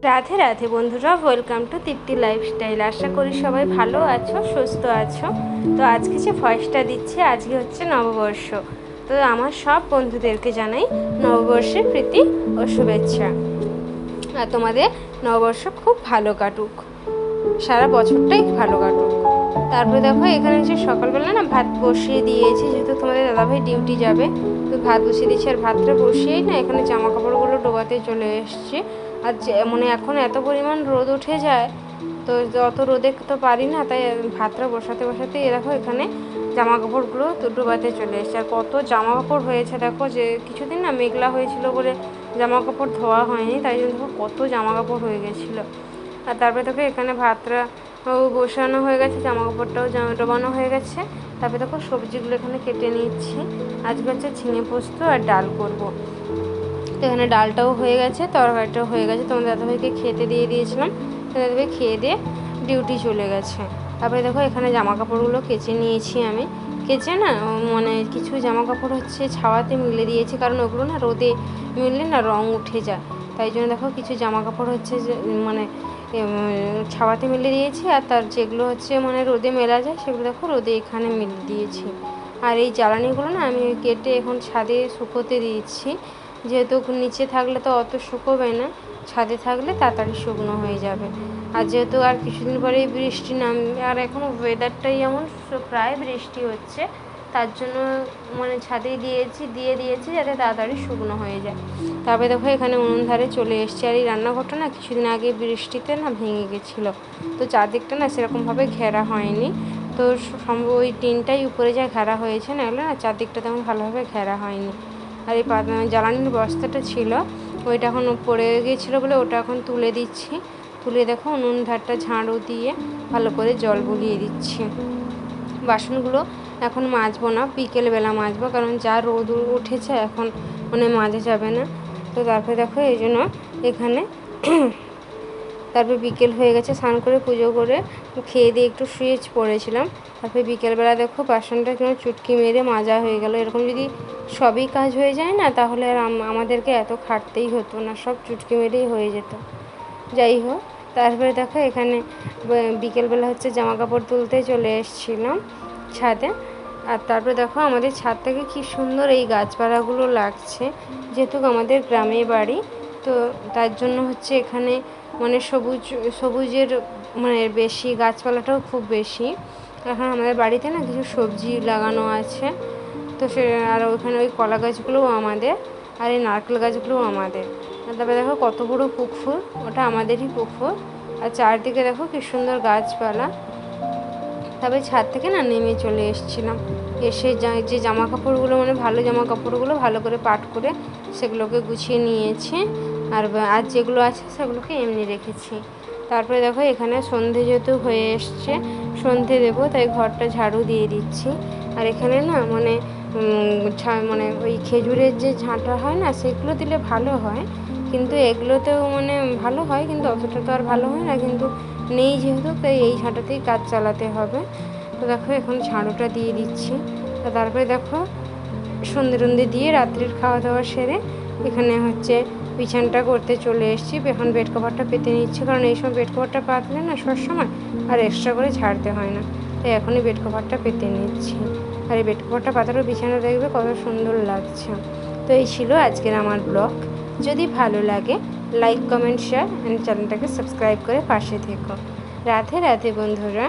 রাধে রাধে বন্ধুরা, welcome to Tripti lifestyle. আশা করি সবাই ভালো আছো, সুস্থ আছো। তো আজকে যে ভয়েসটা দিচ্ছে, আজকে হচ্ছে নববর্ষ। তো আমার সব বন্ধুদেরকে জানাই নববর্ষের প্রীতি ও শুভেচ্ছা। আর তোমাদের নববর্ষ খুব ভালো কাটুক, সারা বছরটাই ভালো কাটুক। তারপরে দেখো এখানে যে সকালবেলা না ভাত বসিয়ে দিয়েছি, যেহেতু তোমাদের দাদাভাই ডিউটি যাবে, তো ভাত বসিয়ে দিয়েছি। আর ভাতটা বসিয়েই না এখানে জামা কাপড়গুলো ডোবাতে চলে এসছে। আর মানে এখন এত পরিমাণ রোদ উঠে যায়, তো অত রোদে তো পারি না, তাই ভাতটা বসাতে বসাতে দেখো এখানে জামা কাপড়গুলো তো ডোবাতে চলে এসছে। আর কত জামা কাপড় হয়েছে দেখো, যে কিছুদিন না মেঘলা হয়েছিল বলে জামা কাপড় ধোয়া হয়নি, তাই জন্য দেখো কত জামা কাপড় হয়ে গেছিলো। আর তারপরে দেখো এখানে ভাতটা বসানো হয়ে গেছে, জামা কাপড়টাও ডোবানো হয়ে গেছে। তারপরে দেখো সবজিগুলো এখানে কেটে নিচ্ছি। আজকে হচ্ছে ঝিঙে পোস্ত আর ডাল করব। তো এখানে ডালটাও হয়ে গেছে, তরকারিটাও হয়ে গেছে। তোমাদের দাদাভাইকে খেতে দিয়ে দিয়েছিলাম, দাদাভাই খেয়ে দিয়ে ডিউটি চলে গেছে। তারপরে দেখো এখানে জামা কাপড়গুলো কেচে নিয়েছি আমি। কেচে না মানে কিছু জামা কাপড় হচ্ছে ছাওয়াতে মিলে দিয়েছি, কারণ ওগুলো না রোদে মিললে না রং উঠে যায়। তাই জন্য দেখো কিছু জামা কাপড় হচ্ছে যে মানে ছাওয়াতে মিলে দিয়েছি, আর তার যেগুলো হচ্ছে মানে রোদে মেলা যায় সেগুলো দেখো রোদে এখানে মিলে দিয়েছি। আর এই জ্বালানিগুলো না আমি কেটে এখন ছাদে শুকোতে দিয়েছি, যেহেতু নিচে থাকলে তো অত শুকোবে না, ছাদে থাকলে তাড়াতাড়ি শুকনো হয়ে যাবে। আর যেহেতু আর কিছুদিন পরেই বৃষ্টি নামবে, আর এখন ওয়েদারটাই এমন প্রায় বৃষ্টি হচ্ছে, তার জন্য মানে ছাদেই দিয়েছি যাতে তাড়াতাড়ি শুকনো হয়ে যায়। তারপরে দেখো এখানে উনুন ধারে চলে এসছে। আর এই রান্নাঘরটা না কিছুদিন আগে বৃষ্টিতে না ভেঙে গেছিলো, তো চারদিকটা না সেরকমভাবে ঘেরা হয়নি। তো ওই টিনটাই উপরে যা ঘেরা হয়েছে, না এগুলো না চারদিকটা তেমন ভালোভাবে ঘেরা হয়নি। আর এই জ্বালানির বস্তাটা ছিল, ওইটা এখন পড়ে গিয়েছিলো বলে ওটা এখন তুলে দিচ্ছি। তুলে দেখো উনুন ধারটা ঝাড়ু দিয়ে ভালো করে জল বুলিয়ে দিচ্ছি। বাসনগুলো এখন মাজবো না, বিকেলবেলা মাজবো, কারণ যা রোদ উঠেছে এখন মানে মাজা যাবে না। তো তারপরে দেখো এই জন্য এখানে তারপরে বিকেল হয়ে গেছে, স্নান করে পুজো করে খেয়ে দিয়ে একটু শুয়ে পড়েছিলাম। তারপরে বিকেলবেলা দেখো বাসনটা যেন চুটকি মেরে মাজা হয়ে গেল। এরকম যদি সবই কাজ হয়ে যায় না, তাহলে আর আমাদেরকে এত খাটতেই হতো না, সব চুটকি মেরেই হয়ে যেত। যাই হোক, তারপরে দেখো এখানে বিকেলবেলা হচ্ছে জামা কাপড় তুলতে চলে এসেছিলাম ছাদে। আর তারপরে দেখো আমাদের ছাদ থেকে কী সুন্দর এই গাছপালাগুলো লাগছে, যেহেতু আমাদের গ্রামে বাড়ি, তো তার জন্য হচ্ছে এখানে মানে সবুজের মানে বেশি, গাছপালাটাও খুব বেশি। এখন আমাদের বাড়িতে না কিছু সবজি লাগানো আছে, তো সে আর ওইখানে ওই কলা গাছগুলোও আমাদের, আর এই নারকেল গাছগুলোও আমাদের। তারপরে দেখো কত বড় পুকুর, ওটা আমাদেরই পুকুর। আর চারদিকে দেখো কি সুন্দর গাছপালা। তবে ছাদ থেকে না নেমে চলে এসেছিলাম, এসে যে জামা কাপড়গুলো মানে ভালো জামা কাপড়গুলো ভালো করে পাট করে সেগুলোকে গুছিয়ে নিয়েছি, আর যেগুলো আছে সেগুলোকে এমনি রেখেছি। তারপরে দেখো এখানে সন্ধে যেহেতু হয়ে এসছে, সন্ধে দেবো, তাই ঘরটা ঝাড়ু দিয়ে দিচ্ছি। আর এখানে না মানে মানে ওই খেজুরের যে ঝাঁটা হয় না, সেগুলো দিলে ভালো হয়, কিন্তু এগুলোতেও মানে ভালো হয়, কিন্তু অতটা তো আর ভালো হয় না, কিন্তু নেই যেহেতু, তাই এই ঝাঁটাতেই কাজ চালাতে হবে। তো দেখো এখন ঝাড়ুটা দিয়ে দিচ্ছি। তো তারপরে দেখো সন্ধে দিয়ে রাত্রির খাওয়া দাওয়া সেরে এখানে হচ্ছে বিছানটা করতে চলে এসেছি। এখন বেড কভারটা পেতে নিচ্ছি, কারণ এই সময় বেড কভারটা পাতলে না সবসময় আর এক্সট্রা করে ঝাড়তে হয় না, তাই এখনই বেড কভারটা পেতে নিচ্ছি। আর এই বেড কভারটা পাতারও বিছানা দেখবে কত সুন্দর লাগছে। তো এই ছিল আজকের আমার ব্লগ। যদি ভালো লাগে লাইক, কমেন্ট, শেয়ার অ্যান্ড চ্যানেলটাকে সাবস্ক্রাইব করে পাশে থেকো। রাধে রাধে বন্ধুরা।